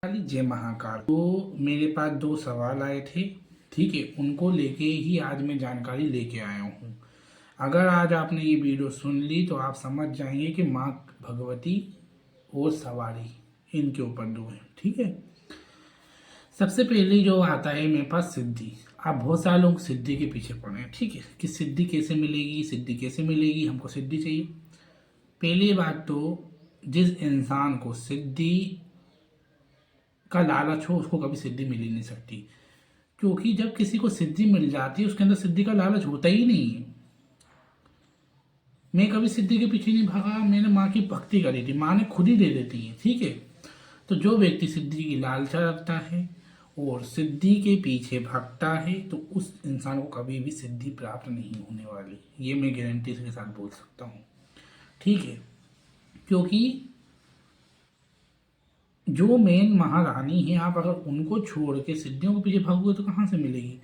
काली जय महाकाल। तो मेरे पास दो सवाल आए थे, ठीक है, उनको लेके ही आज मैं जानकारी लेके आया हूँ। अगर आज आपने ये वीडियो सुन ली तो आप समझ जाएंगे कि माँ भगवती और सवारी इनके ऊपर दो है, ठीक है। सबसे पहले जो आता है मेरे पास सिद्धि। आप बहुत सारे लोग सिद्धि के पीछे पड़े हैं, ठीक है, कि सिद्धि कैसे मिलेगी, सिद्धि कैसे मिलेगी, हमको सिद्धि चाहिए। पहली बात तो जिस इंसान को सिद्धि का लालच हो उसको कभी सिद्धि मिल ही नहीं सकती, क्योंकि जब किसी को सिद्धि मिल जाती है उसके अंदर सिद्धि का लालच होता ही नहीं है। मैं कभी सिद्धि के पीछे नहीं भागा, मैंने माँ की भक्ति करी थी, माँ ने खुद ही दे देती है, ठीक है। तो जो व्यक्ति सिद्धि की लालसा रखता है और सिद्धि के पीछे भागता है तो उस इंसान को कभी भी सिद्धि प्राप्त नहीं होने वाली, ये मैं गारंटी के साथ बोल सकता हूँ, ठीक है। क्योंकि जो मेन महारानी है, आप अगर उनको छोड़ के सिद्धियों के पीछे भागोगे तो कहाँ से मिलेगी।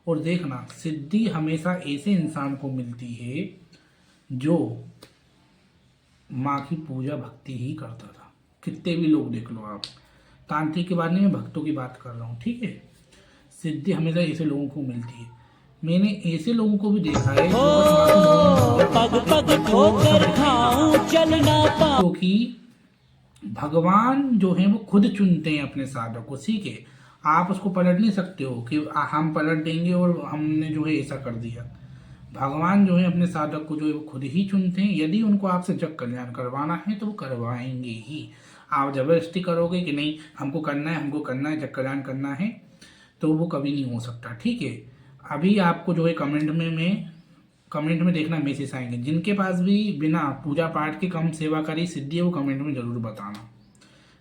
और देखना, सिद्धि हमेशा ऐसे इंसान को मिलती है जो माँ की पूजा भक्ति ही करता था। कितने भी लोग देख लो आप, तांत्रिक के बारे में, भक्तों की बात कर रहा हूँ, ठीक है। सिद्धि हमेशा ऐसे लोगों को मिलती है। मैंने ऐसे लोगों को भी देखा है जो पग पग ठोकर खाऊं चल ना पाऊं, क्योंकि भगवान जो है वो खुद चुनते हैं अपने साधक को, ठीक है। आप उसको पलट नहीं सकते हो कि हम पलट देंगे और हमने जो है ऐसा कर दिया। भगवान जो है अपने साधक को जो है वो खुद ही चुनते हैं। यदि उनको आपसे जग कल्याण करवाना है तो वो करवाएंगे ही। आप जबरदस्ती करोगे कि नहीं हमको करना है, हमको करना है, जग कल्याण करना है, तो वो कभी नहीं हो सकता, ठीक है। अभी आपको जो है कमेंट में देखना मैसेज आएंगे, जिनके पास भी बिना पूजा पाठ के कम सेवा करी सिद्धि है वो कमेंट में जरूर बताना।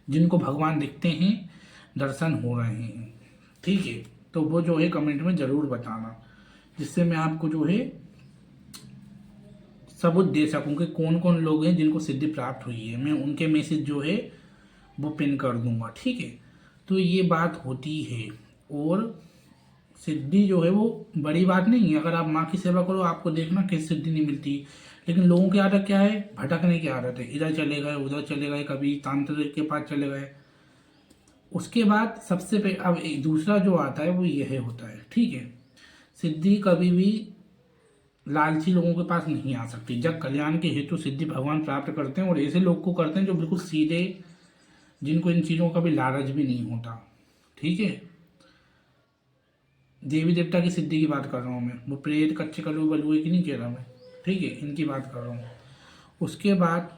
जिनको भगवान दिखते हैं, दर्शन हो रहे हैं, ठीक है, तो वो जो है कमेंट में जरूर बताना, जिससे मैं आपको जो है सबूत दे सकूं कि कौन कौन लोग हैं जिनको सिद्धि प्राप्त हुई है। मैं उनके मैसेज जो है वो पिन कर दूंगा, ठीक है। तो ये बात होती है। और सिद्धि जो है वो बड़ी बात नहीं है। अगर आप माँ की सेवा करो आपको देखना किस सिद्धि नहीं मिलती। लेकिन लोगों की आदत क्या है, भटकने की आदत है, इधर चले गए उधर चले गए, कभी तांत्रिक के पास चले गए। उसके बाद सबसे पे अब दूसरा जो आता है वो यह होता है, ठीक है। सिद्धि कभी भी लालची लोगों के पास नहीं आ सकती। जब कल्याण के हेतु सिद्धि भगवान प्राप्त करते हैं और ऐसे लोग को करते हैं जो बिल्कुल सीधे, जिनको इन चीज़ों का भी लालच भी नहीं होता, ठीक है। देवी देवता की सिद्धि की बात कर रहा हूँ मैं, वो प्रेत कच्चे कलुए बलुए की नहीं कह रहा मैं, ठीक है, इनकी बात कर रहा हूँ। उसके बाद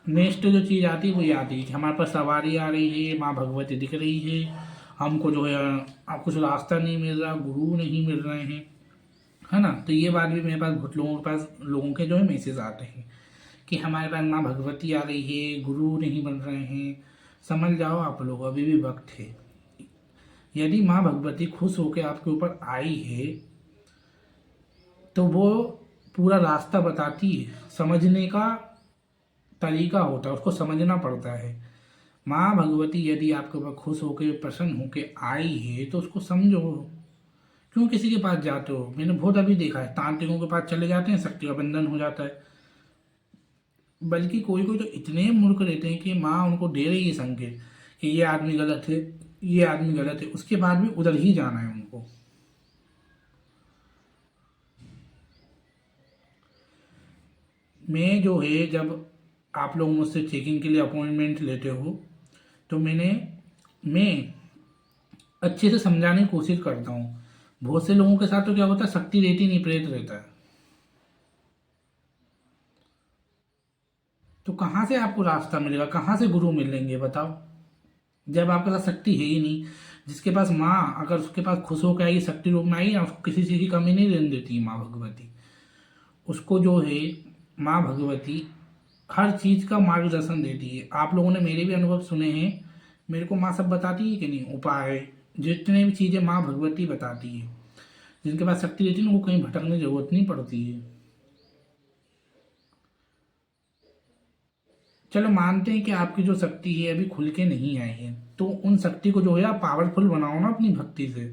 नेक्स्ट जो चीज़ आती है वो ये आती है कि हमारे पास सवारी आ रही है, माँ भगवती दिख रही है, हमको जो है अब कुछ रास्ता नहीं मिल रहा, गुरु नहीं मिल रहे हैं, है ना। तो ये बात भी मेरे पास बहुत लोगों के पास, लोगों के जो है मैसेज आते हैं कि हमारे पास माँ भगवती आ रही है, गुरु नहीं बन रहे हैं। समझ जाओ आप लोग, अभी भी वक्त है। यदि माँ भगवती खुश होकर आपके ऊपर आई है तो वो पूरा रास्ता बताती है, समझने का तरीका होता है, उसको समझना पड़ता है। माँ भगवती यदि आपके ऊपर खुश होकर प्रसन्न होकर आई है तो उसको समझो। क्यों किसी के पास जाते हो, मैंने बहुत अभी देखा है, तांत्रिकों के पास चले जाते हैं, शक्ति का बंधन हो जाता है। बल्कि कोई कोई तो इतने मूर्ख रहते हैं कि माँ उनको दे रही है संकेत कि ये आदमी गलत है, ये आदमी गलत है, उसके बाद भी उधर ही जाना है उनको। मैं जो है, जब आप लोग मुझसे चेकिंग के लिए अपॉइंटमेंट लेते हो तो मैं अच्छे से समझाने की कोशिश करता हूँ। बहुत से लोगों के साथ तो क्या होता है, शक्ति रहती नहीं, प्रेत रहता है। तो कहाँ से आपको रास्ता मिलेगा, कहाँ से गुरु मिलेंगे बताओ, जब आपके पास शक्ति है ही नहीं। जिसके पास माँ, अगर उसके पास खुश होकर आएगी, शक्ति रूप में आएगी ना, उसको किसी चीज़ की कमी नहीं रहने देती माँ भगवती। उसको जो है माँ भगवती हर चीज़ का मार्गदर्शन देती है। आप लोगों ने मेरे भी अनुभव सुने हैं, मेरे को माँ सब बताती है कि नहीं, उपाय जितने भी चीज़ें माँ भगवती बताती है। जिनके पास शक्ति रहती है उनको कहीं भटकने की जरूरत नहीं पड़ती है। चलो मानते हैं कि आपकी जो शक्ति है अभी खुल के नहीं आई है, तो उन शक्ति को जो है आप पावरफुल बनाओ ना अपनी भक्ति से।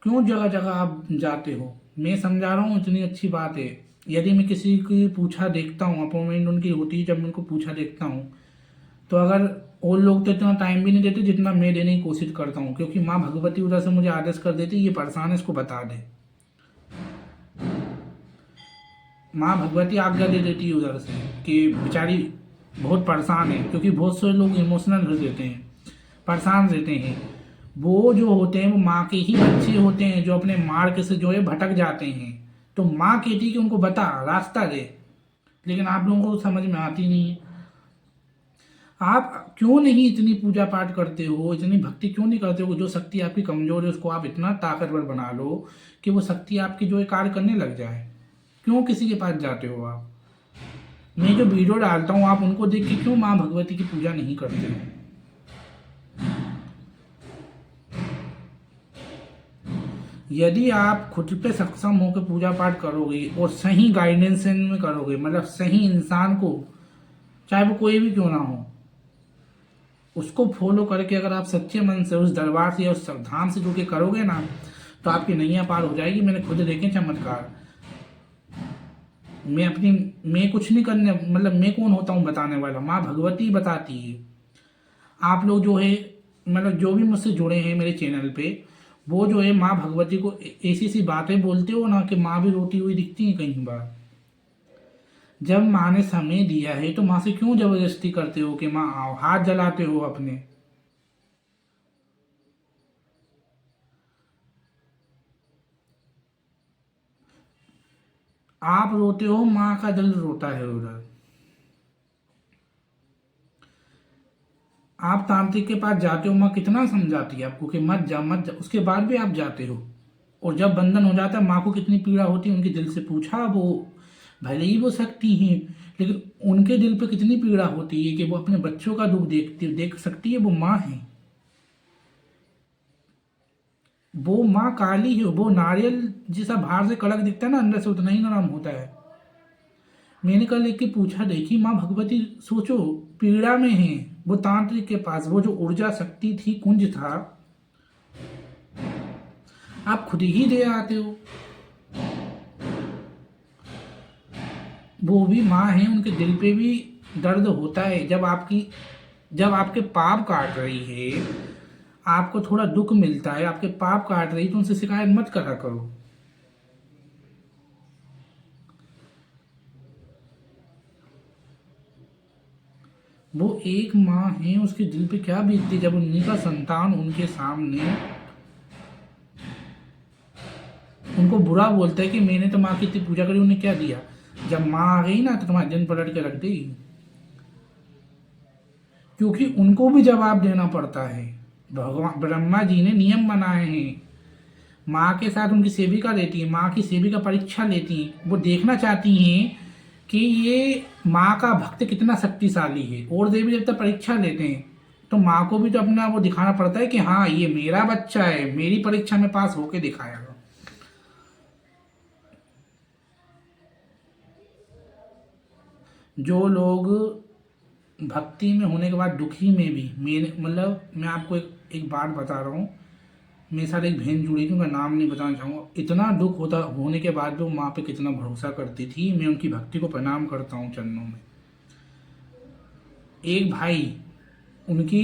क्यों जगह जगह आप जाते हो, मैं समझा रहा हूँ, इतनी अच्छी बात है। यदि मैं किसी की पूछा देखता हूँ, अपॉइंटमेंट उनकी होती है, जब मैं उनको पूछा देखता हूँ, तो अगर और लोग तो इतना टाइम भी नहीं देते जितना मैं देने की कोशिश करता हूँ, क्योंकि माँ भगवती उधर से मुझे आदेश कर देती ये परेशान है, इसको बता दे। माँ भगवती आज्ञा दे देती है उधर से कि बेचारी बहुत परेशान है, क्योंकि बहुत से लोग इमोशनल हो जाते हैं, परेशान रहते हैं। वो जो होते हैं वो माँ के ही बच्चे होते हैं, जो अपने मार्ग से जो है भटक जाते हैं। तो माँ कहती है कि उनको बता, रास्ता दे, लेकिन आप लोगों को समझ में आती नहीं है। आप क्यों नहीं इतनी पूजा पाठ करते हो, इतनी भक्ति क्यों नहीं करते हो? जो शक्ति आपकी कमजोर है उसको आप इतना ताकतवर बना लो कि वो शक्ति आपकी जो है कार्य करने लग जाए। क्यों किसी के पास जाते हो आप? मैं जो वीडियो डालता हूँ आप उनको देख के क्यों माँ भगवती की पूजा नहीं करते हो? यदि आप खुद पे सक्षम होकर पूजा पाठ करोगे और सही गाइडेंस में करोगे, मतलब सही इंसान को, चाहे वो कोई भी क्यों ना हो, उसको फॉलो करके अगर आप सच्चे मन से उस दरबार से या उस धाम से जुड़ के करोगे ना, तो आपकी नैया पार हो जाएगी। मैंने खुद देखे चमत्कार। मैं कुछ नहीं करने, मतलब मैं कौन होता हूँ बताने वाला? माँ भगवती बताती है। आप लोग जो है, मतलब जो भी मुझसे जुड़े हैं मेरे चैनल पे, वो जो है माँ भगवती को ऐसी ऐसी बातें बोलते हो ना कि माँ भी रोती हुई दिखती है कई बार। जब माँ ने समय दिया है तो माँ से क्यों जबरदस्ती करते हो कि माँ आओ, हाथ जलाते हो अपने? आप रोते हो, माँ का दिल रोता है उधर। आप तांत्रिक के पास जाते हो, माँ कितना समझाती है आपको कि मत जा मत जा, उसके बाद भी आप जाते हो। और जब बंधन हो जाता है, माँ को कितनी पीड़ा होती है, उनके दिल से पूछा? वो भले ही वो शक्ति हैं, लेकिन उनके दिल पे कितनी पीड़ा होती है कि वो अपने बच्चों का दुख देख सकती है। वो माँ है, वो माँ काली है। वो नारियल जैसा बाहर से कड़क दिखता है ना, अंदर से उतना ही नरम होता है। मैंने कल एक के पूछा, देखी माँ भगवती, सोचो, पीड़ा में है। वो तांत्रिक के पास वो जो ऊर्जा शक्ति थी, कुंज था, आप खुद ही दे आते हो। वो भी माँ है, उनके दिल पे भी दर्द होता है। जब आपके पाप काट रही है, आपको थोड़ा दुख मिलता है, आपके पाप काट रही है, तो उनसे शिकायत मत करा करो। वो एक माँ है, उसके दिल पे क्या बीतती जब उन्हीं का संतान उनके सामने उनको बुरा बोलता है कि मैंने तो माँ की इतनी पूजा करी, उन्हें क्या दिया? जब माँ आ गई ना तो तुम्हारे दिन पलट के रख देगी, क्योंकि उनको भी जवाब देना पड़ता है। भगवान ब्रह्मा जी ने नियम बनाए हैं। माँ के साथ उनकी सेविका रहती है, माँ की सेविका परीक्षा लेती है। वो देखना चाहती हैं कि ये माँ का भक्त कितना शक्तिशाली है। और देवी देवता परीक्षा लेते हैं, तो माँ को भी तो अपना वो दिखाना पड़ता है कि हाँ ये मेरा बच्चा है, मेरी परीक्षा में पास होके दिखाया। जो लोग भक्ति में होने के बाद दुखी में भी, मेरे मतलब मैं आपको एक बात बता रहा हूँ। मेरे साथ एक बहन जुड़ी थी, उनका नाम नहीं बताना चाहूँगा। इतना दुख होता होने के बाद भी वो माँ पे कितना भरोसा करती थी। मैं उनकी भक्ति को प्रणाम करता हूँ चरणों में। एक भाई, उनकी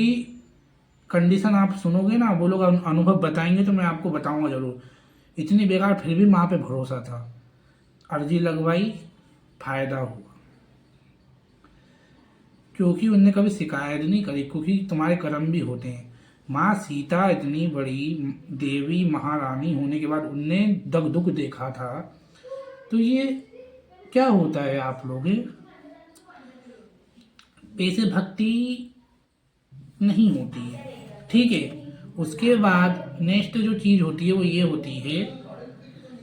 कंडीशन आप सुनोगे ना, वो लोग अनुभव बताएंगे तो मैं आपको बताऊंगा जरूर। इतनी बेकार, फिर भी माँ पे भरोसा था। अर्जी लगवाई, फायदा हुआ, क्योंकि उनने कभी शिकायत नहीं करी, क्योंकि तुम्हारे कर्म भी होते हैं। माँ सीता इतनी बड़ी देवी महारानी होने के बाद उनने दग दुख देखा था। तो ये क्या होता है आप लोग ऐसे भक्ति नहीं होती है, ठीक है। उसके बाद नेक्स्ट जो चीज होती है वो ये होती है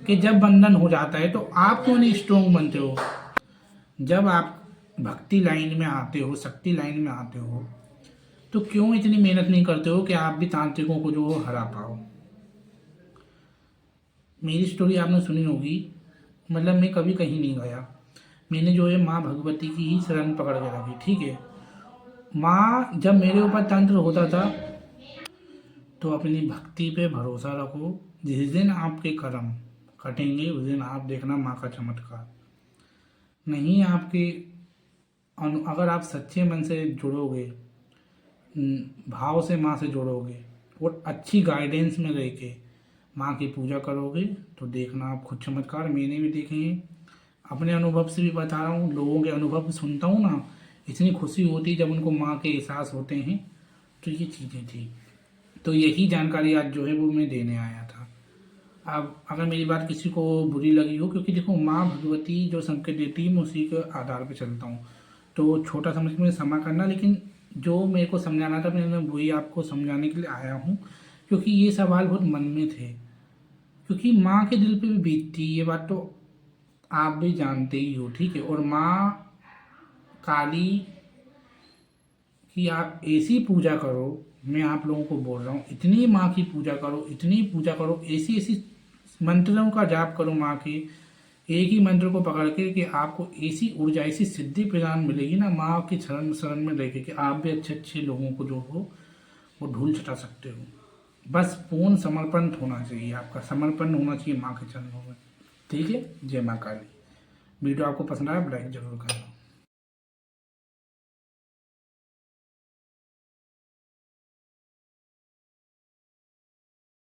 कि जब बंधन हो जाता है तो आप क्यों नहीं स्ट्रोंग बनते हो? जब आप भक्ति लाइन में आते हो, शक्ति लाइन में आते हो, तो क्यों इतनी मेहनत नहीं करते हो कि आप भी तांत्रिकों को जो हरा पाओ? मेरी स्टोरी आपने सुनी होगी, मतलब मैं कभी कहीं नहीं गया। मैंने जो है माँ भगवती की ही शरण पकड़ के रखी, ठीक है। माँ जब मेरे ऊपर तंत्र होता था, तो अपनी भक्ति पे भरोसा रखो। जिस दिन आपके कर्म कटेंगे उस दिन आप देखना माँ का चमत्कार। नहीं आपके अगर आप सच्चे मन से जुड़ोगे, भाव से माँ से जुड़ोगे और अच्छी गाइडेंस में रह के माँ की पूजा करोगे तो देखना आप खुद चमत्कार। मैंने भी देखे हैं, अपने अनुभव से भी बता रहा हूँ, लोगों के अनुभव सुनता हूँ ना, इतनी खुशी होती है जब उनको माँ के एहसास होते हैं। तो ये चीज़ें थी, तो यही जानकारी आज जो है वो मैं देने आया था। अब अगर मेरी बात किसी को बुरी लगी हो, क्योंकि देखो माँ भगवती जो संकेत देती है मैं उसी के आधार पर चलता हूँ, तो छोटा समझ के मुझे क्षमा करना, लेकिन जो मेरे को समझाना था मैं वही आपको समझाने के लिए आया हूँ, क्योंकि ये सवाल बहुत मन में थे, क्योंकि माँ के दिल पे भी बीतती ये बात तो आप भी जानते ही हो, ठीक है। और माँ काली की आप ऐसी पूजा करो, मैं आप लोगों को बोल रहा हूँ, इतनी माँ की पूजा करो, इतनी पूजा करो, ऐसी ऐसी मंत्रों का जाप करो माँ के, एक ही मंत्र को पकड़ के कि आपको ऐसी ऊर्जा, ऐसी सिद्धि प्रदान मिलेगी ना माँ के शरण शरण में लेके कि आप भी अच्छे अच्छे लोगों को जो हो वो धूल चटा सकते हो। बस पूर्ण समर्पण होना चाहिए, आपका समर्पण होना चाहिए माँ के चरणों में, ठीक है। जय माँ काली। वीडियो आपको पसंद आया लाइक जरूर करना।